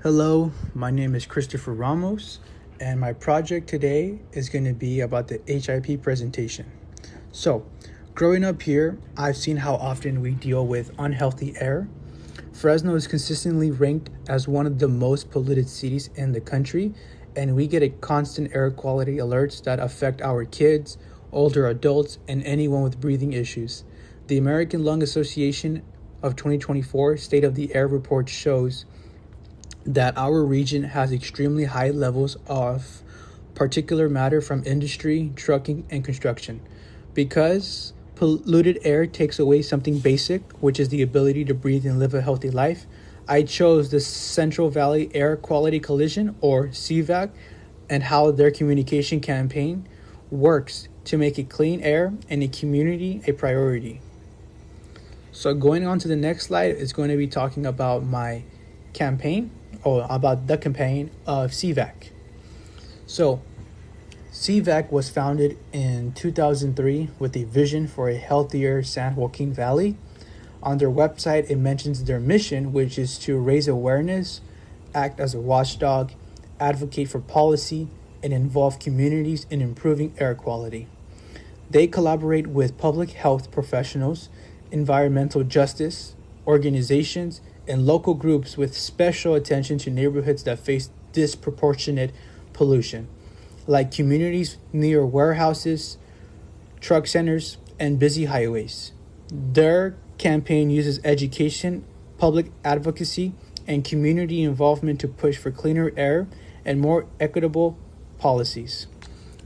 Hello, my name is Christopher Ramos, and my project today is going to be about the HIP presentation. So, growing up here, I've seen how often we deal with unhealthy air. Fresno is consistently ranked as one of the most polluted cities in the country, and we get a constant air quality alerts that affect our kids, older adults, and anyone with breathing issues. The American Lung Association of 2024 State of the Air report shows that our region has extremely high levels of particulate matter from industry, trucking, and construction. Because polluted air takes away something basic, which is the ability to breathe and live a healthy life, I chose the Central Valley Air Quality Coalition, or CVAQ, and how their communication campaign works to make it clean air and a community a priority. So going on to the next slide is going to be talking about my campaign, or about the campaign of CVAQ. So CVAQ was founded in 2003 with a vision for a healthier San Joaquin Valley. On their website, it mentions their mission, which is to raise awareness, act as a watchdog, advocate for policy, and involve communities in improving air quality. They collaborate with public health professionals, environmental justice organizations, and local groups with special attention to neighborhoods that face disproportionate pollution, like communities near warehouses, truck centers, and busy highways. Their campaign uses education, public advocacy, and community involvement to push for cleaner air and more equitable policies.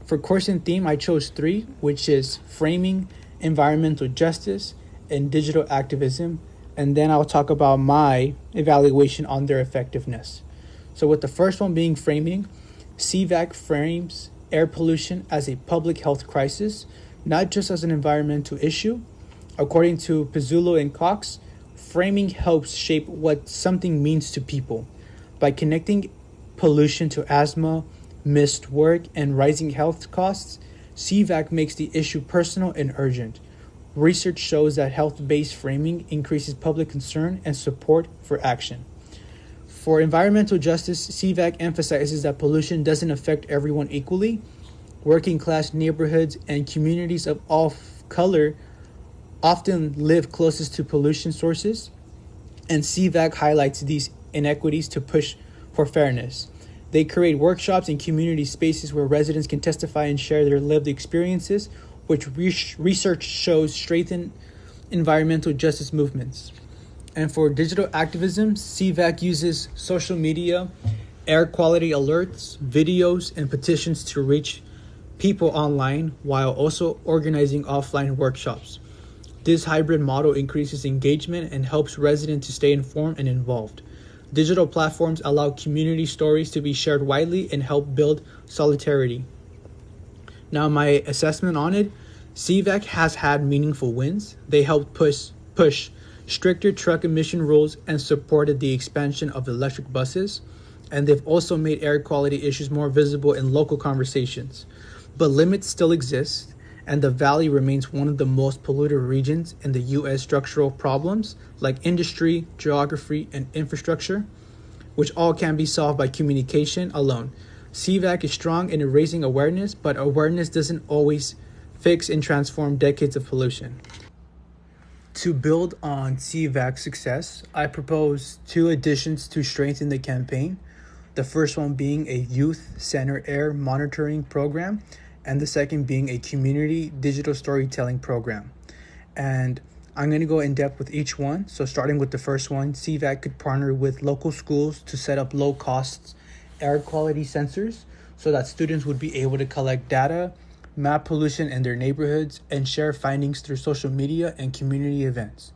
For course and theme, I chose three, which is framing, environmental justice, and digital activism, and then I'll talk about my evaluation on their effectiveness. So with the first one being framing, CVAQ frames air pollution as a public health crisis, not just as an environmental issue. According to Pizzulo and Cox, framing helps shape what something means to people. By connecting pollution to asthma, missed work, and rising health costs, CVAQ makes the issue personal and urgent. Research shows that health-based framing increases public concern and support for action. For environmental justice, CVAQ emphasizes that pollution doesn't affect everyone equally. Working class neighborhoods and communities of all color often live closest to pollution sources, and CVAQ highlights these inequities to push for fairness. They create workshops and community spaces where residents can testify and share their lived experiences, which research shows strengthen environmental justice movements. And for digital activism, CVAQ uses social media, air quality alerts, videos, and petitions to reach people online while also organizing offline workshops. This hybrid model increases engagement and helps residents to stay informed and involved. Digital platforms allow community stories to be shared widely and help build solidarity. Now, my assessment on it, CVAQ has had meaningful wins. They helped push stricter truck emission rules and supported the expansion of electric buses. And they've also made air quality issues more visible in local conversations. But limits still exist, and the valley remains one of the most polluted regions in the U.S. Structural problems like industry, geography, and infrastructure, which all can be solved by communication alone. CVAQ is strong in raising awareness, but awareness doesn't always fix and transform decades of pollution. To build on CVAQ's success, I propose two additions to strengthen the campaign. The first one being a youth-centered air monitoring program, and the second being a community digital storytelling program. And I'm going to go in depth with each one. So starting with the first one, CVAQ could partner with local schools to set up low-cost air quality sensors so that students would be able to collect data, map pollution in their neighborhoods, and share findings through social media and community events.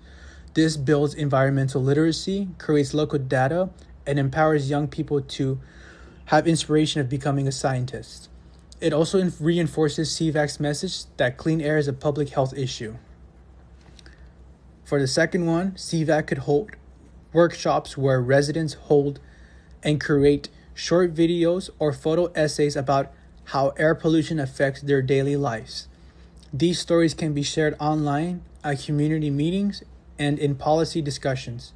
This builds environmental literacy, creates local data, and empowers young people to have inspiration of becoming a scientist. It also reinforces CVAQ's message that clean air is a public health issue. For the second one, CVAQ could hold workshops where residents hold and create short videos or photo essays about how air pollution affects their daily lives. These stories can be shared online, at community meetings, and in policy discussions.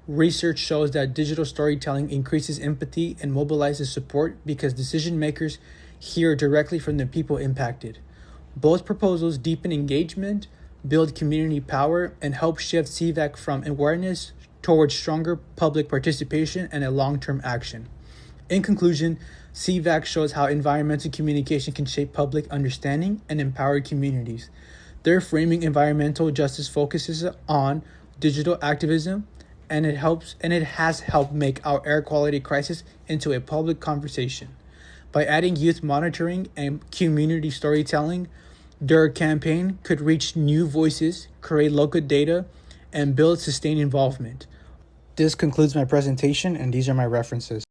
Research shows that digital storytelling increases empathy and mobilizes support because decision makers hear directly from the people impacted. Both proposals deepen engagement, build community power, and help shift CVAQ from awareness towards stronger public participation and a long-term action. In conclusion, CVAQ shows how environmental communication can shape public understanding and empower communities. Their framing environmental justice focuses on digital activism, and it has helped make our air quality crisis into a public conversation. By adding youth monitoring and community storytelling, their campaign could reach new voices, create local data, and build sustained involvement. This concludes my presentation, and these are my references.